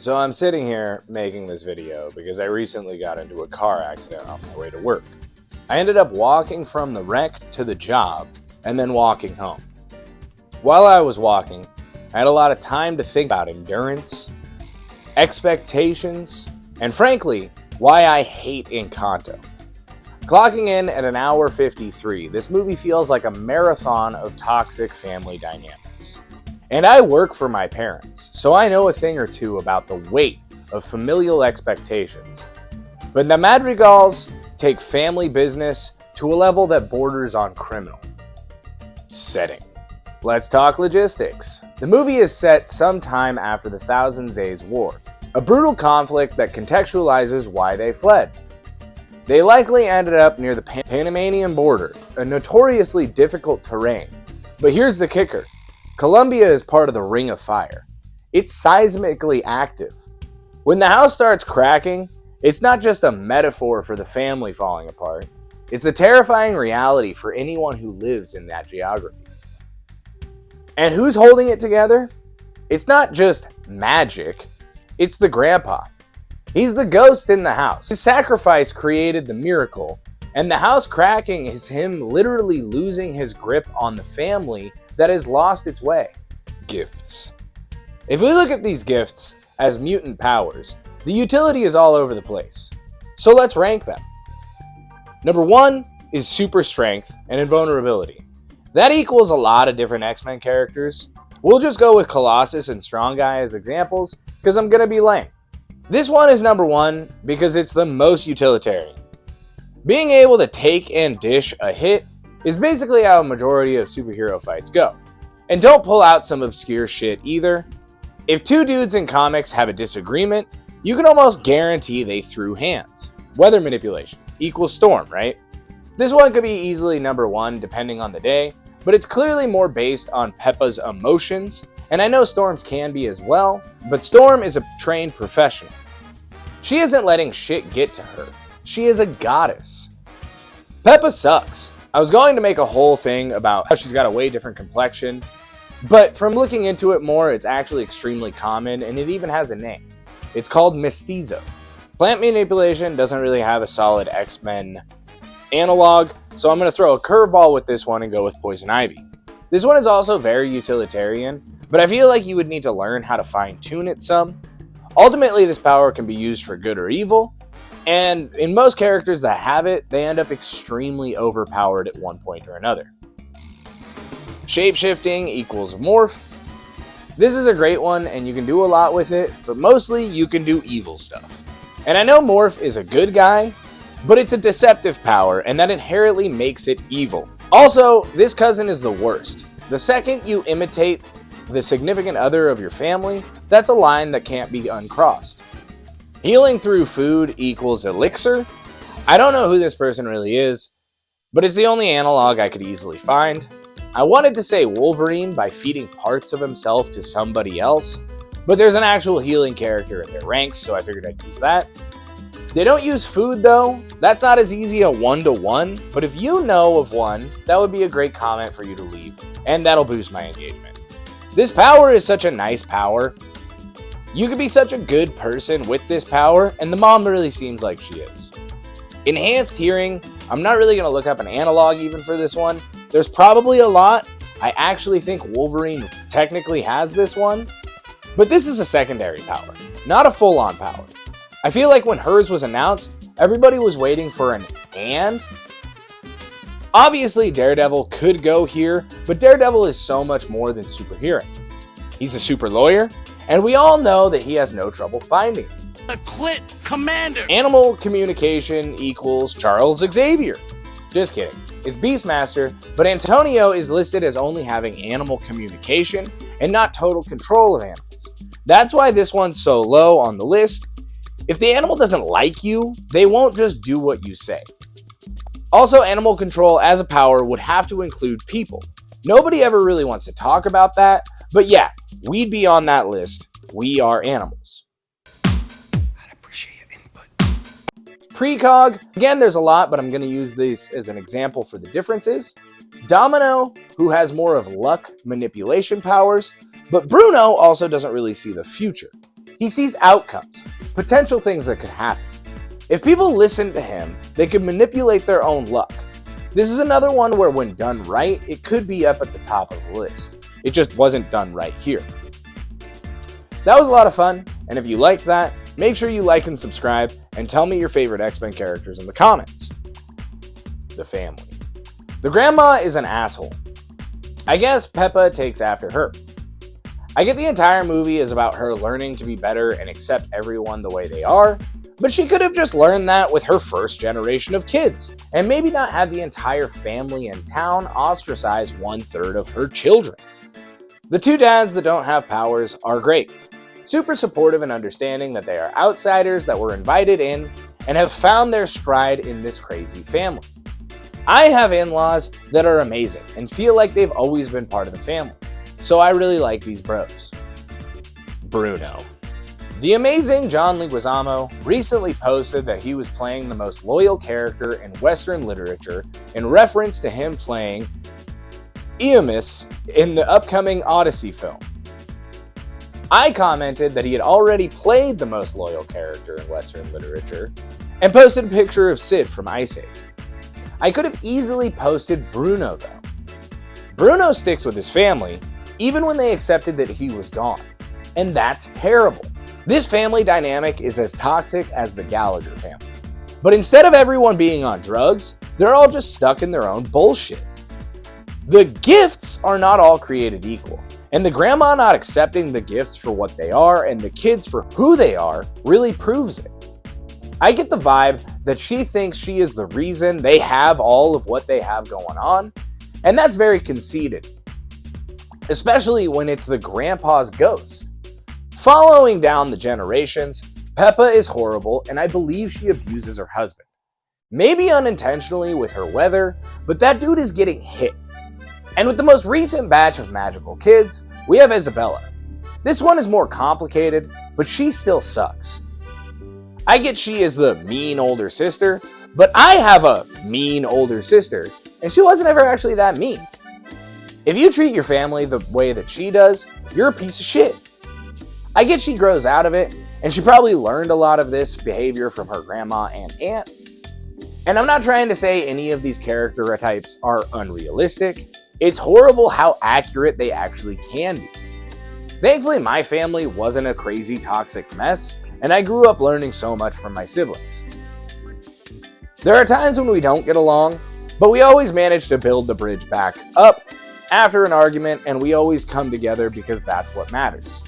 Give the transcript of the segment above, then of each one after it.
So I'm sitting here making this video because I recently got into a car accident on my way to work. I ended up walking from the wreck to the job and then walking home. While I was walking, I had a lot of time to think about endurance, expectations, and frankly, why I hate Encanto. Clocking in at an hour 53, this movie feels like a marathon of toxic family dynamics. And I work for my parents, so I know a thing or two about the weight of familial expectations. But the Madrigals take family business to a level that borders on criminal. Setting. Let's talk logistics. The movie is set sometime after the Thousand Days War, a brutal conflict that contextualizes why they fled. They likely ended up near the Panamanian border, a notoriously difficult terrain. But here's the kicker. Colombia is part of the Ring of Fire. It's seismically active. When the house starts cracking, it's not just a metaphor for the family falling apart. It's a terrifying reality for anyone who lives in that geography. And who's holding it together? It's not just magic, it's the grandpa. He's the ghost in the house. His sacrifice created the miracle, and the house cracking is him literally losing his grip on the family that has lost its way. Gifts. If we look at these gifts as mutant powers, the utility is all over the place. So let's rank them. Number 1 is super strength and invulnerability. That equals a lot of different X-Men characters. We'll just go with Colossus and Strong Guy as examples, because I'm gonna be lame. This one is number 1 because it's the most utilitarian. Being able to take and dish a hit is basically how a majority of superhero fights go. And don't pull out some obscure shit either. If two dudes in comics have a disagreement, you can almost guarantee they threw hands. Weather manipulation equals Storm, right? This one could be easily number 1 depending on the day, but it's clearly more based on Peppa's emotions, and I know Storm's can be as well, but Storm is a trained professional. She isn't letting shit get to her. She is a goddess. Peppa sucks. I was going to make a whole thing about how she's got a way different complexion, but from looking into it more, it's actually extremely common, and it even has a name. It's called mestizo. Plant manipulation doesn't really have a solid X-Men analog, so I'm going to throw a curveball with this one and go with Poison Ivy. This one is also very utilitarian, but I feel like you would need to learn how to fine-tune it some. Ultimately, this power can be used for good or evil, and in most characters that have it, they end up extremely overpowered at one point or another. Shapeshifting equals morph. This is a great one, and you can do a lot with it, but mostly you can do evil stuff. And I know morph is a good guy, but it's a deceptive power, and that inherently makes it evil. Also, this cousin is the worst. The second you imitate the significant other of your family, that's a line that can't be uncrossed. Healing through food equals elixir. I don't know who this person really is, but it's the only analog I could easily find. I wanted to say Wolverine by feeding parts of himself to somebody else, but there's an actual healing character in their ranks, so I figured I'd use that. They don't use food though. That's not as easy a one-to-one, but if you know of one, that would be a great comment for you to leave, and that'll boost my engagement. This power is such a nice power. You could be such a good person with this power, and the mom really seems like she is. Enhanced hearing, I'm not really going to look up an analog even for this one. There's probably a lot. I actually think Wolverine technically has this one, but this is a secondary power, not a full-on power. I feel like when hers was announced, everybody was waiting for an and. Obviously, Daredevil could go here, but Daredevil is so much more than super hearing. He's a super lawyer, and we all know that he has no trouble finding it. A clit commander! Animal communication equals Charles Xavier. Just kidding. It's Beastmaster, but Antonio is listed as only having animal communication and not total control of animals. That's why this one's so low on the list. If the animal doesn't like you, they won't just do what you say. Also, animal control as a power would have to include people. Nobody ever really wants to talk about that, but yeah, we'd be on that list. We are animals. I'd appreciate your input. Precog, again, there's a lot, but I'm going to use this as an example for the differences. Domino, who has more of luck manipulation powers, but Bruno also doesn't really see the future. He sees outcomes, potential things that could happen. If people listen to him, they could manipulate their own luck. This is another one where when done right, it could be up at the top of the list. It just wasn't done right here. That was a lot of fun, and if you liked that, make sure you like and subscribe, and tell me your favorite X-Men characters in the comments. The family. The grandma is an asshole. I guess Peppa takes after her. I get the entire movie is about her learning to be better and accept everyone the way they are, but she could have just learned that with her first generation of kids, and maybe not had the entire family in town ostracize 1/3 of her children. The two dads that don't have powers are great. Super supportive and understanding that they are outsiders that were invited in and have found their stride in this crazy family. I have in-laws that are amazing and feel like they've always been part of the family, so I really like these bros. Bruno. The amazing John Leguizamo recently posted that he was playing the most loyal character in Western literature in reference to him playing Shameless in the upcoming Odyssey film. I commented that he had already played the most loyal character in Western literature and posted a picture of Sid from Ice Age. I could have easily posted Bruno though. Bruno sticks with his family even when they accepted that he was gone, and that's terrible. This family dynamic is as toxic as the Gallagher family. But instead of everyone being on drugs, they're all just stuck in their own bullshit. The gifts are not all created equal. And the grandma not accepting the gifts for what they are and the kids for who they are really proves it. I get the vibe that she thinks she is the reason they have all of what they have going on, and that's very conceited. Especially when it's the grandpa's ghost. Following down the generations, Peppa is horrible and I believe she abuses her husband. Maybe unintentionally with her weather, but that dude is getting hit. And with the most recent batch of magical kids, we have Isabela. This one is more complicated, but she still sucks. I get she is the mean older sister, but I have a mean older sister, and she wasn't ever actually that mean. If you treat your family the way that she does, you're a piece of shit. I get she grows out of it, and she probably learned a lot of this behavior from her grandma and aunt. And I'm not trying to say any of these character types are unrealistic. It's horrible how accurate they actually can be. Thankfully, my family wasn't a crazy toxic mess, and I grew up learning so much from my siblings. There are times when we don't get along, but we always manage to build the bridge back up after an argument, and we always come together because that's what matters.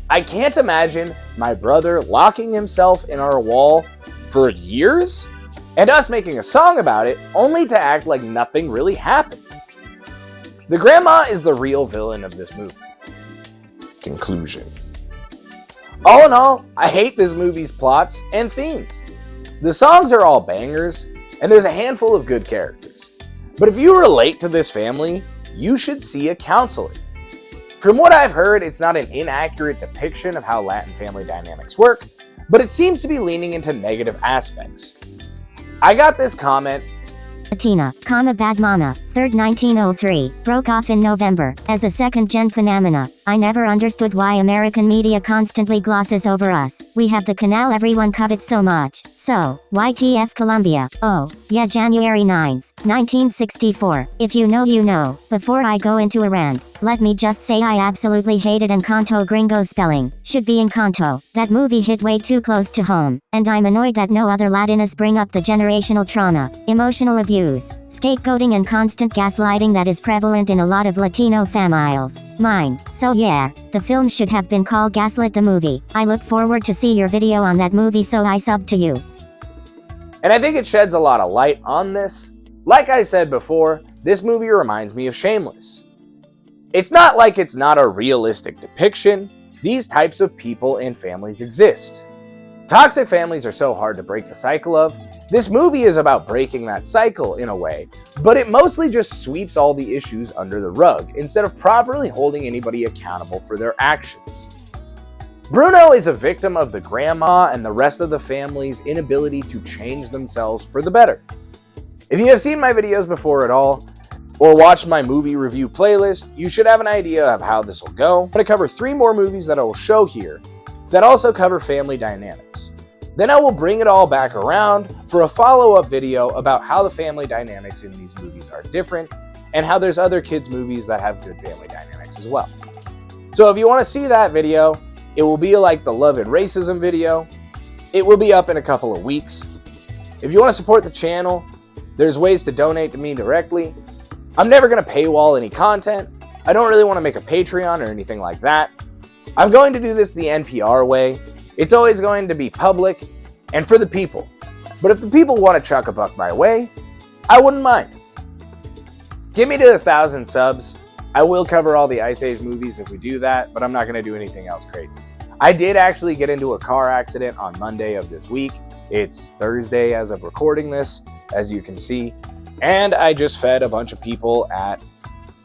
I can't imagine my brother locking himself in our wall for years, and us making a song about it only to act like nothing really happened. The grandma is the real villain of this movie. Conclusion. All in all, I hate this movie's plots and themes. The songs are all bangers, and there's a handful of good characters. But if you relate to this family, you should see a counselor. From what I've heard, it's not an inaccurate depiction of how Latin family dynamics work, but it seems to be leaning into negative aspects. I got this comment. Latina, bad mama, 3rd 1903, broke off in November. As a second-gen phenomena, I never understood why American media constantly glosses over us. We have the canal everyone covets so much. So, YTF Columbia? Oh, yeah, January 9th, 1964. If you know, you know. Before I go into a rant, let me just say I absolutely hated Encanto gringo spelling. Should be Encanto. That movie hit way too close to home. And I'm annoyed that no other Latinas bring up the generational trauma, emotional abuse, scapegoating and constant gaslighting that is prevalent in a lot of Latino families. Mine. So yeah, the film should have been called Gaslit the Movie. I look forward to see your video on that movie, so I sub to you. And I think it sheds a lot of light on this. Like I said before, this movie reminds me of Shameless. It's not like it's not a realistic depiction. These types of people and families exist. Toxic families are so hard to break the cycle of. This movie is about breaking that cycle in a way, but it mostly just sweeps all the issues under the rug instead of properly holding anybody accountable for their actions. Bruno is a victim of the grandma and the rest of the family's inability to change themselves for the better. If you have seen my videos before at all, or watched my movie review playlist, you should have an idea of how this will go. I'm going to cover 3 more movies that I will show here, that also cover family dynamics. Then I will bring it all back around for a follow-up video about how the family dynamics in these movies are different and how there's other kids' movies that have good family dynamics as well. So if you want to see that video, it will be like the Love and Racism video. It will be up in a couple of weeks. If you want to support the channel, there's ways to donate to me directly. I'm never going to paywall any content. I don't really want to make a Patreon or anything like that. I'm going to do this the NPR way. It's always going to be public and for the people. But if the people want to chuck a buck my way, I wouldn't mind. Get me to 1,000 subs. I will cover all the Ice Age movies if we do that, but I'm not going to do anything else crazy. I did actually get into a car accident on Monday of this week. It's Thursday as of recording this, as you can see. And I just fed a bunch of people at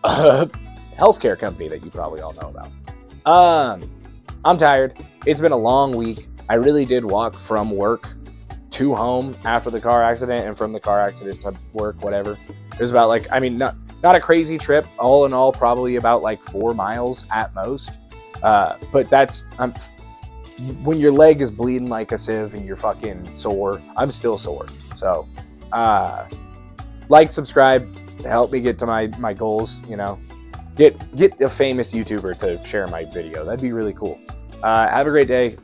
a healthcare company that you probably all know about. I'm tired. It's been a long week. I really did walk from work to home after the car accident and from the car accident to work, whatever. It was about not a crazy trip. All in all, probably about 4 miles at most. But that's, when your leg is bleeding like a sieve and you're fucking sore, I'm still sore. So, subscribe, help me get to my goals, Get a famous YouTuber to share my video. That'd be really cool. Have a great day.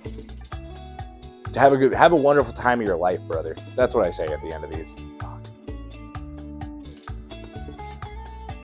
Have a wonderful time of your life, brother. That's what I say at the end of these.